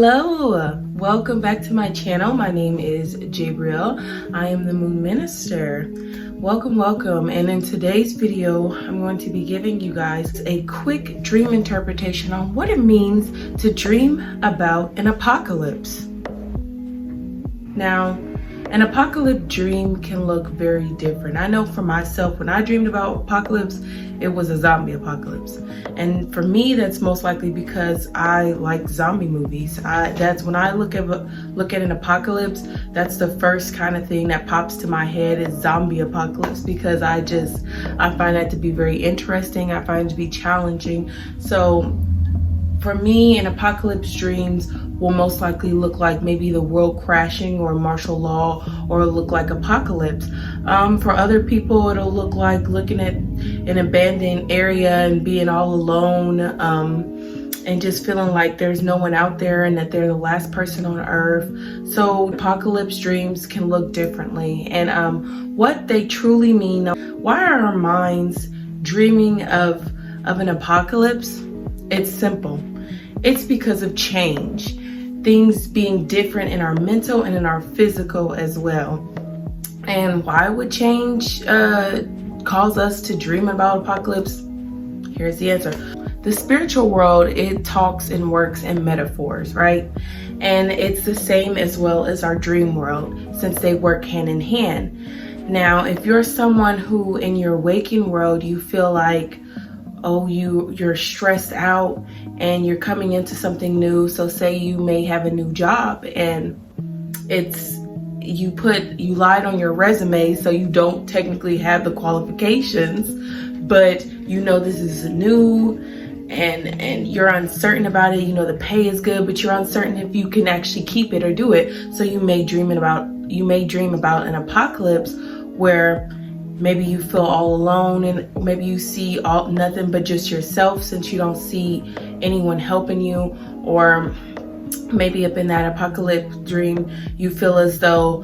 Hello, welcome back to my channel. My name is Jabriel. I am the Moon Minister. Welcome. And in today's video, I'm going to be giving you guys a quick dream interpretation on what it means to dream about an apocalypse. Now, an apocalypse dream can look very different. I know for myself, when I dreamed about apocalypse, it was a zombie apocalypse. And for me, that's most likely because I like zombie movies. That's when I look at an apocalypse, that's the first kind of thing that pops to my head is zombie apocalypse, because I find that to be very interesting. I find it to be challenging. So for me, an apocalypse dreams will most likely look like maybe the world crashing or martial law, or look like apocalypse. For other people, it'll look like looking at an abandoned area and being all alone, and just feeling like there's no one out there and that they're the last person on earth. So apocalypse dreams can look differently. And what they truly mean, why are our minds dreaming of an apocalypse? It's simple. It's because of change, things being different in our mental and in our physical as well. And why would change cause us to dream about apocalypse? Here's the answer. The spiritual world, it talks and works in metaphors, right? And it's the same as well as our dream world, since they work hand in hand. Now, if you're someone who in your waking world, you feel like, oh, you're stressed out and you're coming into something new. So say you may have a new job and you lied on your resume, so you don't technically have the qualifications, but you know this is new and you're uncertain about it. You know the pay is good, but you're uncertain if you can actually keep it or do it. So you may dream about an apocalypse where maybe you feel all alone and maybe you see nothing but just yourself, since you don't see anyone helping you. Or maybe up in that apocalypse dream, you feel as though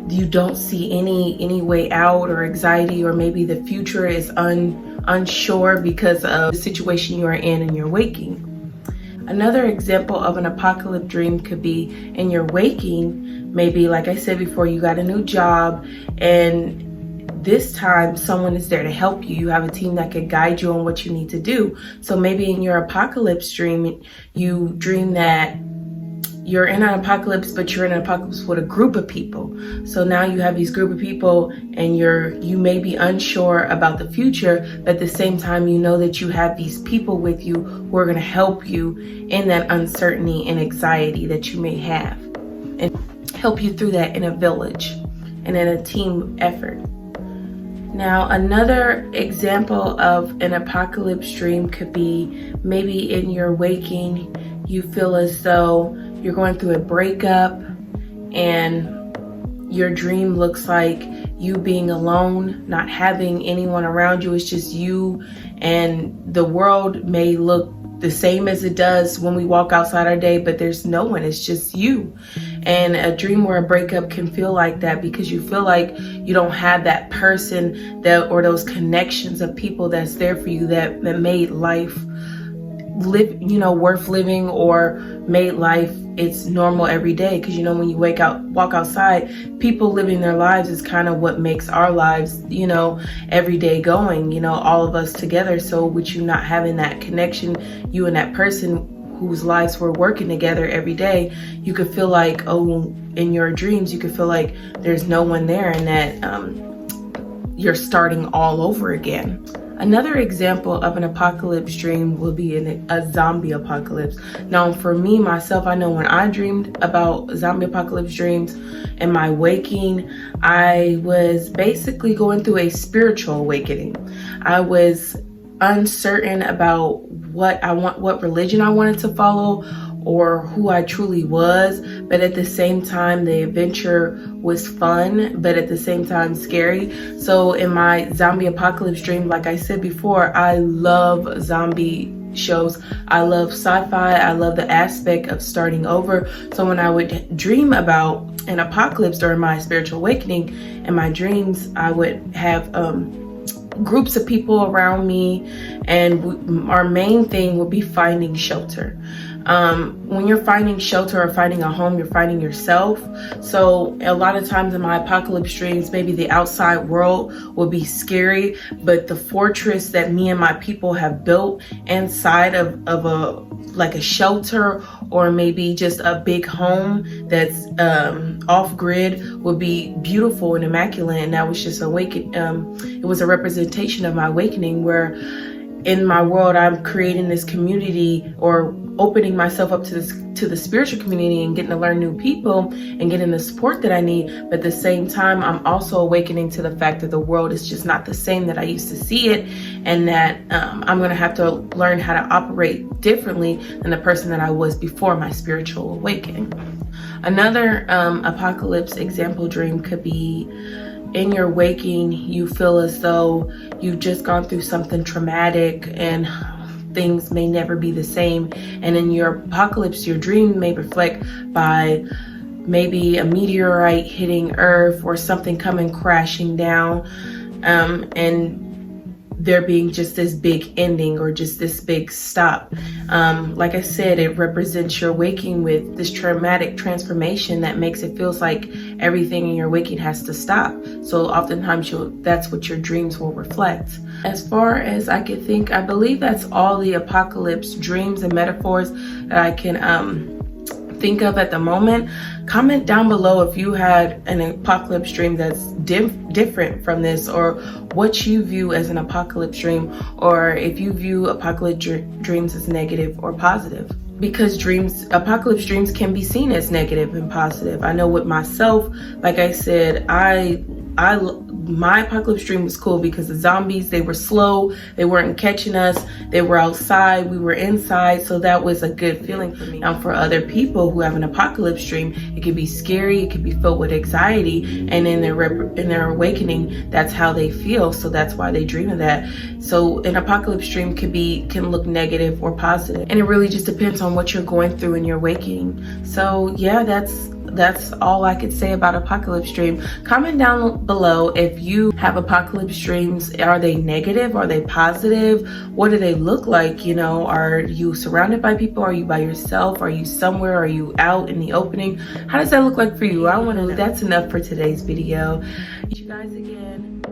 you don't see any way out, or anxiety, or maybe the future is unsure because of the situation you are in your waking. Another example of an apocalypse dream could be in your waking. Maybe, like I said before, you got a new job and this time someone is there to help you. You have a team that could guide you on what you need to do. So maybe in your apocalypse dream, you dream that you're in an apocalypse, but you're in an apocalypse with a group of people. So now you have these group of people and you may be unsure about the future, but at the same time, you know that you have these people with you who are going to help you in that uncertainty and anxiety that you may have, and help you through that in a village and in a team effort. Now, another example of an apocalypse dream could be maybe in your waking, you feel as though you're going through a breakup and your dream looks like you being alone, not having anyone around you. It's just you, and the world may look the same as it does when we walk outside our day, but there's no one, it's just you. And a dream or a breakup can feel like that because you feel like you don't have that person or those connections of people that's there for you that made life worth living, or made life it's normal every day. Because when you walk outside, people living their lives is kind of what makes our lives every day going, all of us together. So with you not having that connection, you and that person whose lives were working together every day, you could feel like, in your dreams you could feel like there's no one there, and that you're starting all over again. Another example of an apocalypse dream will be a zombie apocalypse. Now, for me, myself, I know when I dreamed about zombie apocalypse dreams in my waking, I was basically going through a spiritual awakening. I was uncertain about what religion I wanted to follow, or who I truly was, but at the same time, the adventure was fun, but at the same time scary. So in my zombie apocalypse dream, like I said before, I love zombie shows. I love sci-fi. I love the aspect of starting over. So when I would dream about an apocalypse during my spiritual awakening, in my dreams, I would have groups of people around me, and our main thing would be finding shelter. When you're finding shelter or finding a home, you're finding yourself. So a lot of times in my apocalypse dreams, maybe the outside world will be scary, but the fortress that me and my people have built inside of a shelter, or maybe just a big home that's off grid, would be beautiful and immaculate. And that was just it was a representation of my awakening, where in my world I'm creating this community, or opening myself up to the spiritual community, and getting to learn new people and getting the support that I need. But at the same time, I'm also awakening to the fact that the world is just not the same that I used to see it, and that I'm going to have to learn how to operate differently than the person that I was before my spiritual awakening. Another apocalypse example dream could be, in your waking, you feel as though you've just gone through something traumatic and things may never be the same. And in your apocalypse, your dream may reflect by maybe a meteorite hitting Earth, or something coming crashing down, and there being just this big ending, or just this big stop. Like I said, it represents your waking with this traumatic transformation that makes it feels like everything in your waking has to stop. So oftentimes that's what your dreams will reflect. As far as I can think, I believe that's all the apocalypse dreams and metaphors that I can think of at the moment. Comment down below if you had an apocalypse dream that's different from this, or what you view as an apocalypse dream, or if you view apocalypse dreams as negative or positive. Because apocalypse dreams can be seen as negative and positive. I know with myself, like I said, my apocalypse dream was cool because the zombies, they were slow, they weren't catching us, they were outside, we were inside, so that was a good feeling for me. Now for other people who have an apocalypse dream, it can be scary, it can be filled with anxiety, and in their awakening, that's how they feel, so that's why they dream of that. So an apocalypse dream can look negative or positive, and it really just depends on what you're going through in your waking. So yeah, that's all I could say about apocalypse dream. Comment down below if you have apocalypse dreams. Are they negative? Are they positive? What do they look like? You know, are you surrounded by people? Are you by yourself? Are you somewhere? Are you out in the opening? How does that look like for you? I want to know. That's enough for today's video. You guys again.